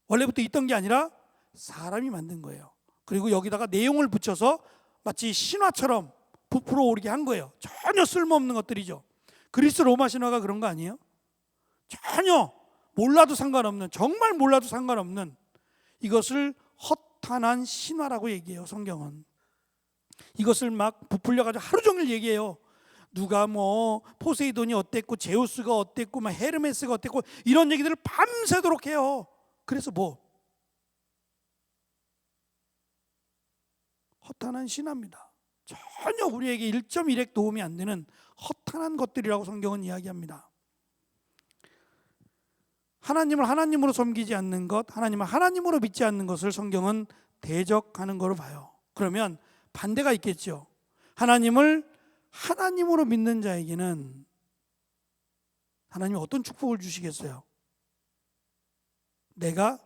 원래부터 있던 게 아니라 사람이 만든 거예요. 그리고 여기다가 내용을 붙여서 마치 신화처럼 부풀어 오르게 한 거예요. 전혀 쓸모없는 것들이죠. 그리스 로마 신화가 그런 거 아니에요? 전혀 몰라도 상관없는, 정말 몰라도 상관없는 이것을 허탄한 신화라고 얘기해요. 성경은 이것을 막 부풀려가지고 하루 종일 얘기해요. 누가 뭐 포세이돈이 어땠고 제우스가 어땠고 막 헤르메스가 어땠고 이런 얘기들을 밤새도록 해요. 그래서 뭐 허탄한 신화입니다. 전혀 우리에게 1.1핵 도움이 안 되는 허탄한 것들이라고 성경은 이야기합니다. 하나님을 하나님으로 섬기지 않는 것, 하나님을 하나님으로 믿지 않는 것을 성경은 대적하는 거로 봐요. 그러면 반대가 있겠죠. 하나님을 하나님으로 믿는 자에게는 하나님이 어떤 축복을 주시겠어요? 내가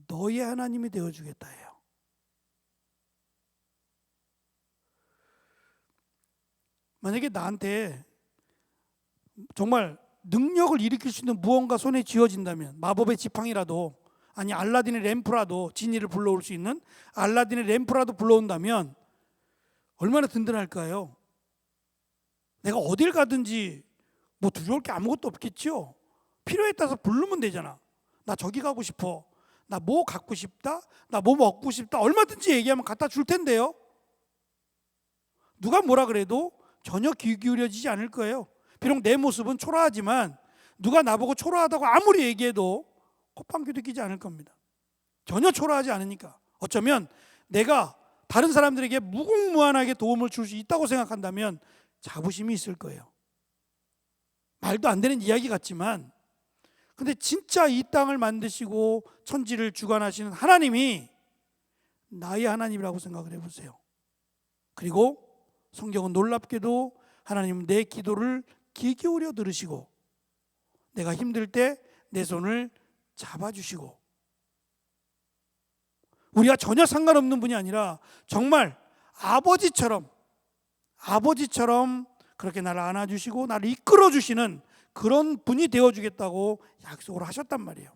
너의 하나님이 되어주겠다 해요. 만약에 나한테 정말 능력을 일으킬 수 있는 무언가 손에 쥐어진다면, 마법의 지팡이라도, 아니 알라딘의 램프라도, 지니를 불러올 수 있는 알라딘의 램프라도 불러온다면 얼마나 든든할까요? 내가 어딜 가든지 뭐 두려울 게 아무것도 없겠죠. 필요에 따라서 부르면 되잖아. 나 저기 가고 싶어, 나 뭐 갖고 싶다, 나 뭐 먹고 싶다, 얼마든지 얘기하면 갖다 줄 텐데요. 누가 뭐라 그래도 전혀 귀 기울여지지 않을 거예요. 비록 내 모습은 초라하지만 누가 나보고 초라하다고 아무리 얘기해도 콧방귀도 끼지 않을 겁니다. 전혀 초라하지 않으니까. 어쩌면 내가 다른 사람들에게 무궁무한하게 도움을 줄 수 있다고 생각한다면 자부심이 있을 거예요. 말도 안 되는 이야기 같지만, 근데 진짜 이 땅을 만드시고 천지를 주관하시는 하나님이 나의 하나님이라고 생각을 해보세요. 그리고 성경은 놀랍게도 하나님은 내 기도를 귀 기울여 들으시고 내가 힘들 때 내 손을 잡아주시고, 우리가 전혀 상관없는 분이 아니라 정말 아버지처럼 그렇게 나를 안아주시고 나를 이끌어주시는 그런 분이 되어주겠다고 약속을 하셨단 말이에요.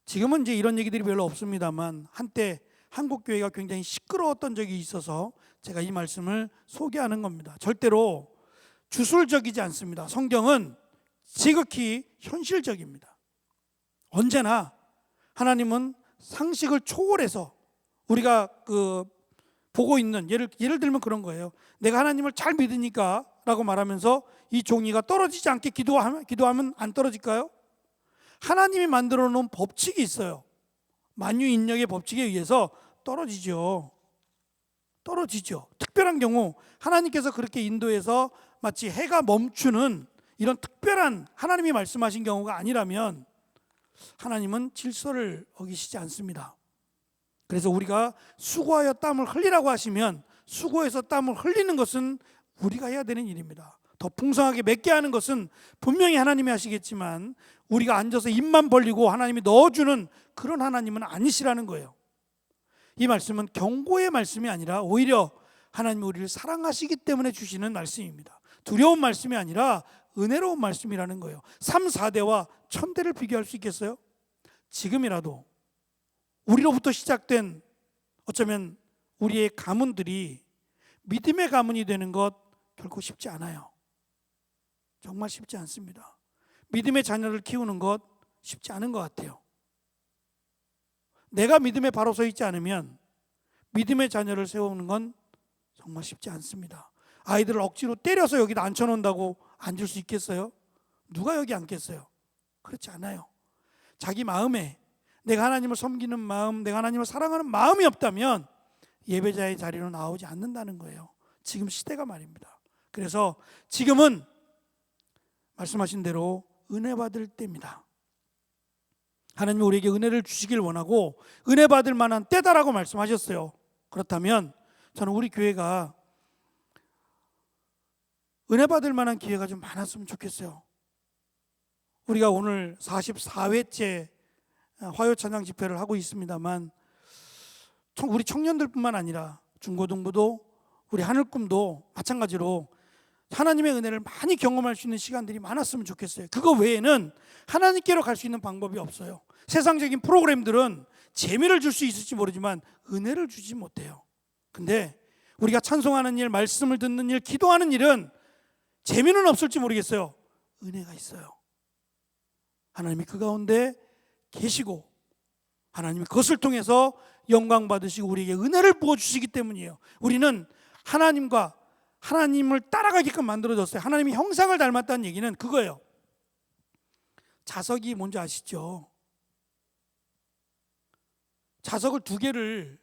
지금은 이제 이런 얘기들이 별로 없습니다만 한때 한국교회가 굉장히 시끄러웠던 적이 있어서 제가 이 말씀을 소개하는 겁니다. 절대로 주술적이지 않습니다. 성경은 지극히 현실적입니다. 언제나 하나님은 상식을 초월해서 우리가 보고 있는 예를 들면 그런 거예요. 내가 하나님을 잘 믿으니까 라고 말하면서 이 종이가 떨어지지 않게 기도하면 안 떨어질까요? 하나님이 만들어 놓은 법칙이 있어요. 만유인력의 법칙에 의해서 떨어지죠. 특별한 경우 하나님께서 그렇게 인도해서 마치 해가 멈추는 이런 특별한 하나님이 말씀하신 경우가 아니라면 하나님은 질서를 어기시지 않습니다. 그래서 우리가 수고하여 땀을 흘리라고 하시면 수고해서 땀을 흘리는 것은 우리가 해야 되는 일입니다. 더 풍성하게 맺게 하는 것은 분명히 하나님이 하시겠지만 우리가 앉아서 입만 벌리고 하나님이 넣어주는 그런 하나님은 아니시라는 거예요. 이 말씀은 경고의 말씀이 아니라 오히려 하나님이 우리를 사랑하시기 때문에 주시는 말씀입니다. 두려운 말씀이 아니라 은혜로운 말씀이라는 거예요. 3, 4대와 1000대를 비교할 수 있겠어요? 지금이라도 우리로부터 시작된 어쩌면 우리의 가문들이 믿음의 가문이 되는 것 결코 쉽지 않아요. 정말 쉽지 않습니다. 믿음의 자녀를 키우는 것 쉽지 않은 것 같아요. 내가 믿음에 바로 서 있지 않으면 믿음의 자녀를 세우는 건 정말 쉽지 않습니다. 아이들을 억지로 때려서 여기다 앉혀놓는다고 앉을 수 있겠어요? 누가 여기 앉겠어요? 그렇지 않아요. 자기 마음에 내가 하나님을 섬기는 마음, 내가 하나님을 사랑하는 마음이 없다면 예배자의 자리로 나오지 않는다는 거예요. 지금 시대가 말입니다. 그래서 지금은 말씀하신 대로 은혜 받을 때입니다. 하나님이 우리에게 은혜를 주시길 원하고 은혜 받을 만한 때다라고 말씀하셨어요. 그렇다면 저는 우리 교회가 은혜 받을 만한 기회가 좀 많았으면 좋겠어요. 우리가 오늘 44회째 화요 찬양 집회를 하고 있습니다만 우리 청년들뿐만 아니라 중고등부도 우리 하늘꿈도 마찬가지로 하나님의 은혜를 많이 경험할 수 있는 시간들이 많았으면 좋겠어요. 그거 외에는 하나님께로 갈 수 있는 방법이 없어요. 세상적인 프로그램들은 재미를 줄 수 있을지 모르지만 은혜를 주지 못해요. 근데 우리가 찬송하는 일, 말씀을 듣는 일, 기도하는 일은 재미는 없을지 모르겠어요. 은혜가 있어요. 하나님이 그 가운데 계시고 하나님이 그것을 통해서 영광 받으시고 우리에게 은혜를 부어주시기 때문이에요. 우리는 하나님을 따라가게끔 만들어졌어요. 하나님의 형상을 닮았다는 얘기는 그거예요. 자석이 뭔지 아시죠? 자석을 2개를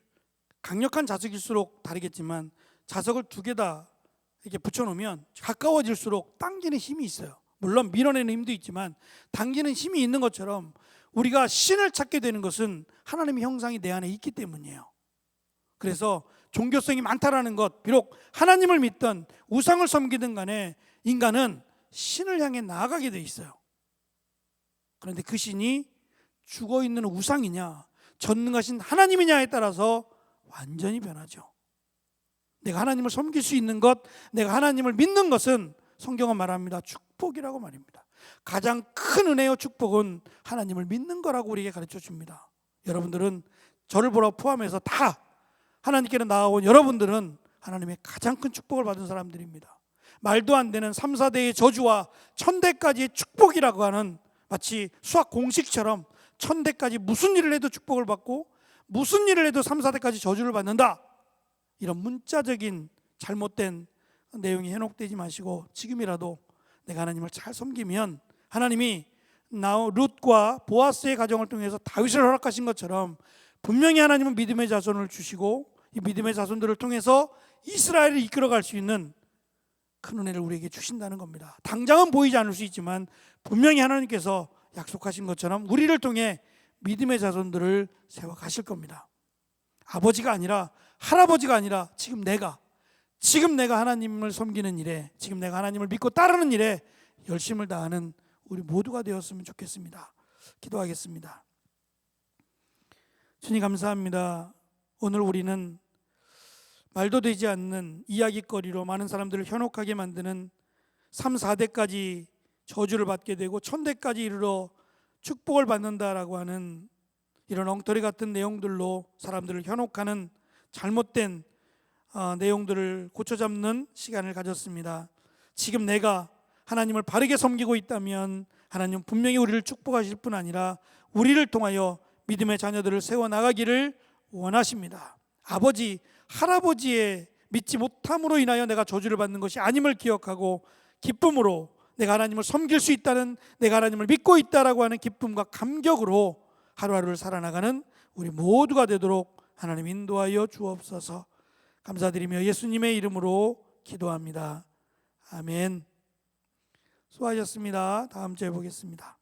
강력한 자석일수록 다르겠지만 자석을 2개 다 이렇게 붙여놓으면 가까워질수록 당기는 힘이 있어요. 물론 밀어내는 힘도 있지만 당기는 힘이 있는 것처럼 우리가 신을 찾게 되는 것은 하나님의 형상이 내 안에 있기 때문이에요. 그래서 종교성이 많다라는 것, 비록 하나님을 믿든 우상을 섬기든 간에 인간은 신을 향해 나아가게 돼 있어요. 그런데 그 신이 죽어있는 우상이냐 전능하신 하나님이냐에 따라서 완전히 변하죠. 내가 하나님을 섬길 수 있는 것, 내가 하나님을 믿는 것은 성경은 말합니다. 축복이라고 말입니다. 가장 큰 은혜와 축복은 하나님을 믿는 거라고 우리에게 가르쳐 줍니다. 여러분들은 저를 보라 포함해서 다 하나님께로 나아온 여러분들은 하나님의 가장 큰 축복을 받은 사람들입니다. 말도 안 되는 3, 4대의 저주와 1000대까지의 축복이라고 하는 마치 수학 공식처럼 1000대까지 무슨 일을 해도 축복을 받고 무슨 일을 해도 3, 4대까지 저주를 받는다. 이런 문자적인 잘못된 내용이 현혹되지 마시고 지금이라도 내가 하나님을 잘 섬기면 하나님이 룻과 보아스의 가정을 통해서 다윗을 허락하신 것처럼 분명히 하나님은 믿음의 자손을 주시고 이 믿음의 자손들을 통해서 이스라엘을 이끌어갈 수 있는 큰 은혜를 우리에게 주신다는 겁니다. 당장은 보이지 않을 수 있지만 분명히 하나님께서 약속하신 것처럼 우리를 통해 믿음의 자손들을 세워가실 겁니다. 아버지가 아니라 할아버지가 아니라 지금 내가 하나님을 섬기는 일에, 지금 내가 하나님을 믿고 따르는 일에 열심을 다하는 우리 모두가 되었으면 좋겠습니다. 기도하겠습니다. 주님 감사합니다. 오늘 우리는 말도 되지 않는 이야기거리로 많은 사람들을 현혹하게 만드는 3, 4대까지 저주를 받게 되고 1000대까지 이르러 축복을 받는다라고 하는 이런 엉터리 같은 내용들로 사람들을 현혹하는 잘못된 내용들을 고쳐잡는 시간을 가졌습니다. 지금 내가 하나님을 바르게 섬기고 있다면 하나님 분명히 우리를 축복하실 뿐 아니라 우리를 통하여 믿음의 자녀들을 세워나가기를 원하십니다. 아버지, 할아버지의 믿지 못함으로 인하여 내가 저주를 받는 것이 아님을 기억하고 기쁨으로 내가 하나님을 섬길 수 있다는, 내가 하나님을 믿고 있다라고 하는 기쁨과 감격으로 하루하루를 살아나가는 우리 모두가 되도록 하나님 인도하여 주옵소서. 감사드리며 예수님의 이름으로 기도합니다. 아멘. 수고하셨습니다. 다음 주에 보겠습니다.